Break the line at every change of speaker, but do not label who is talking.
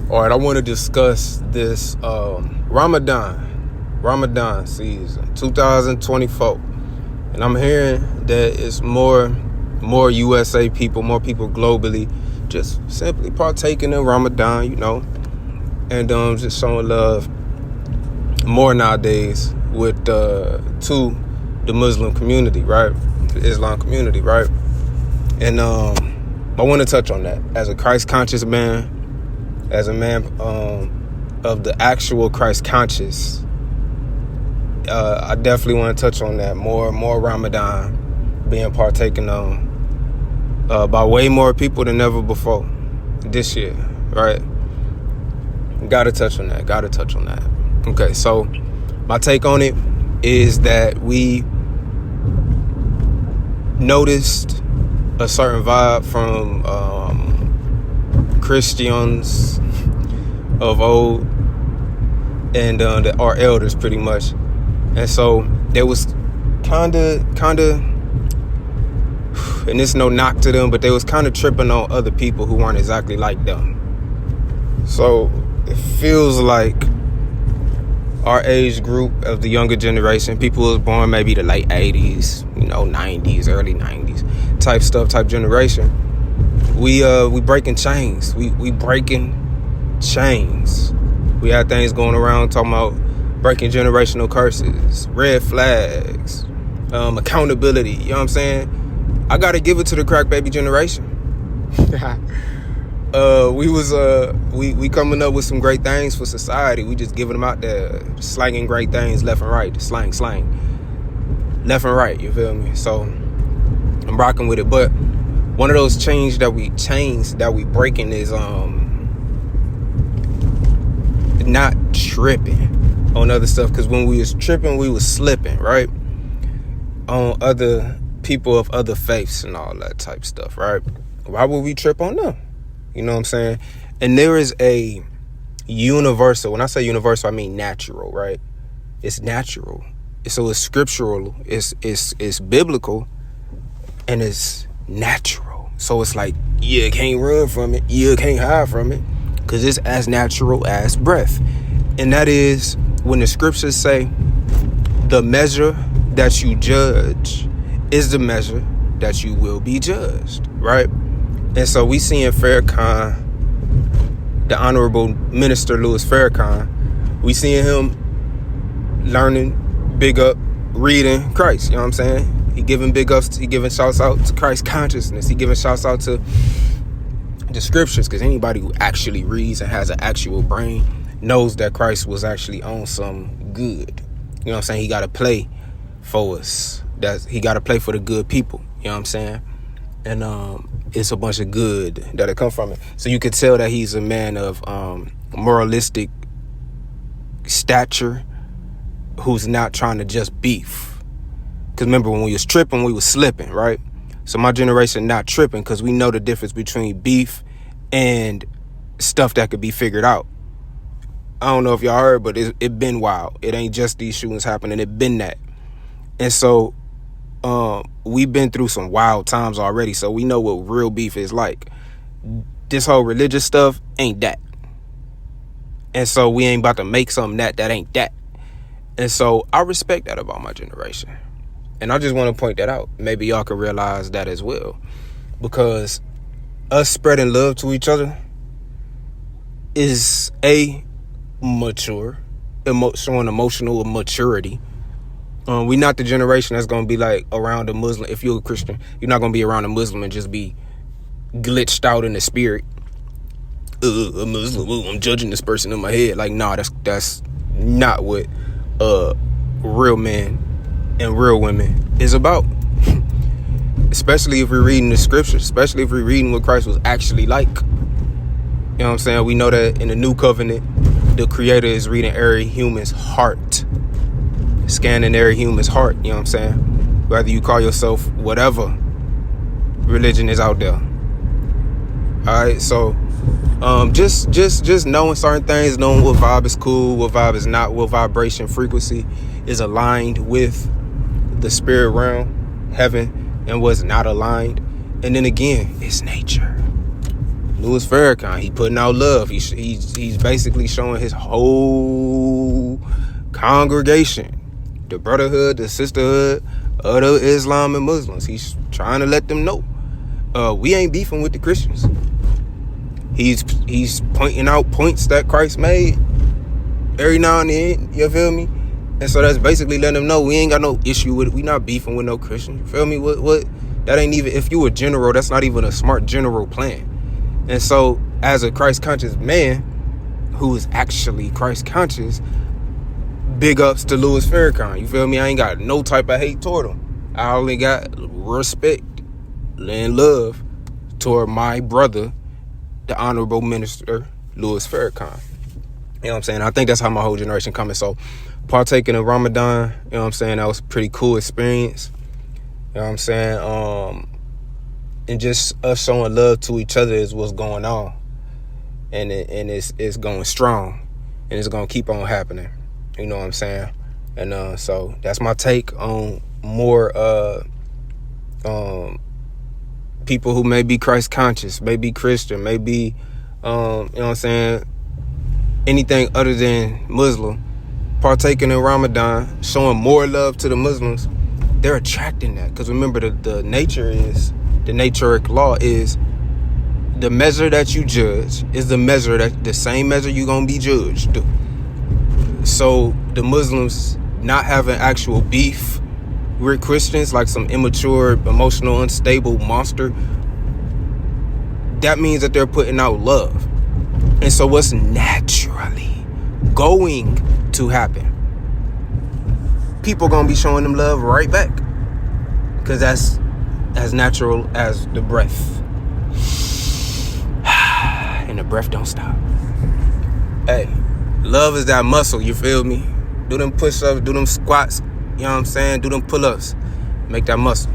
All right, I want to discuss this Ramadan season 2024, and I'm hearing that it's more USA people, more people globally, just simply partaking in Ramadan, and just showing love more nowadays with to the Muslim community, right? The Islam community, right? And I want to touch on that as a Christ conscious man. As a man of the actual Christ conscious, I definitely want to touch on that more Ramadan being partaken on by way more people than ever before this year, right? Gotta touch on that. Okay, so my take on it is that we noticed a certain vibe from Christians of old and our elders, pretty much. And so there was kind of, and it's no knock to them, but they was kind of tripping on other people who weren't exactly like them. So it feels like our age group of the younger generation, people who was born maybe the late 80s, 90s, early 90s type generation, we breaking chains. We breaking chains. We had things going around talking about breaking generational curses, red flags, accountability. You know what I'm saying? I gotta give it to the crack baby generation. We coming up with some great things for society. We just giving them out there, slanging great things left and right, slang, left and right. You feel me? So I'm rocking with it, but one of those chains that we breaking is not tripping on other stuff, because when we was tripping, we was slipping, right, on other people of other faiths and all that type stuff, right? Why would we trip on them? You know what I'm saying? And there is a universal, when I say universal, I mean natural, right? It's natural. So it's scriptural, it's biblical, and it's natural. So it's like, you can't run from it, you can't hide from it, because it's as natural as breath. And that is when the scriptures say the measure that you judge is the measure that you will be judged, right? And so we see in Farrakhan, the Honorable Minister Louis Farrakhan, we seeing him learning, big up, reading Christ, you know what I'm saying? He giving big ups, he giving shouts out to Christ consciousness. He giving shouts out to the scriptures, because anybody who actually reads and has an actual brain knows that Christ was actually on some good. You know what I'm saying? He got to play for us. He got to play for the good people. You know what I'm saying? And it's a bunch of good that'll come from it. So you could tell that he's a man of moralistic stature who's not trying to just beef. Because remember, when we was tripping, we was slipping, right? So my generation not tripping, because we know the difference between beef and stuff that could be figured out. I don't know if y'all heard, but it been wild. It ain't just these shootings happening. It been that. And so we've been through some wild times already, so we know what real beef is like. This whole religious stuff ain't that. And so we ain't about to make something that ain't that. And so I respect that about my generation. And I just want to point that out. Maybe y'all can realize that as well. Because us spreading love to each other is mature, showing emotional maturity. We not the generation that's going to be like around a Muslim. If you're a Christian, you're not going to be around a Muslim and just be glitched out in the spirit. A Muslim, I'm judging this person in my head. Like, nah, that's not what real men and real women is about. Especially if we're reading the scriptures, especially if we're reading what Christ was actually like. You know what I'm saying? We know that in the new covenant, the creator is reading every human's heart, scanning every human's heart. You know what I'm saying? Whether you call yourself whatever religion is out there. All right, so just knowing certain things, knowing what vibe is cool, what vibe is not, what vibration frequency is aligned with the spirit realm, heaven, and what's not aligned. And then again, it's nature. Louis Farrakhan, he putting out love. He's basically showing his whole congregation, the brotherhood, the sisterhood of the Islam and Muslims. He's trying to let them know, we ain't beefing with the Christians. He's pointing out points that Christ made every now and then. You feel me? And so that's basically letting them know we ain't got no issue with it. We not beefing with no Christian. You feel me? What? That ain't even, if you a general, that's not even a smart general plan. And so, as a Christ-conscious man who is actually Christ-conscious, big ups to Louis Farrakhan. You feel me? I ain't got no type of hate toward him. I only got respect and love toward my brother, the Honorable Minister Louis Farrakhan. You know what I'm saying? I think that's how my whole generation coming. So, partaking in Ramadan, you know what I'm saying? That was a pretty cool experience. You know what I'm saying? And just us showing love to each other is what's going on. And it's going strong. And it's going to keep on happening. You know what I'm saying? And so that's my take on more people who may be Christ conscious, may be Christian, may be, you know what I'm saying, anything other than Muslim, partaking in Ramadan, showing more love to the Muslims. They're attracting that. Because remember, the naturic law is the measure that you judge is the same measure you're going to be judged. So the Muslims not having actual beef with Christians, like some immature, emotional, unstable monster, that means that they're putting out love. And so what's naturally going to happen? People gonna be showing them love right back, because that's as natural as the breath. And the breath don't stop. Hey, love is that muscle, you feel me? Do them push-ups, do them squats, you know what I'm saying? Do them pull-ups, make that muscle.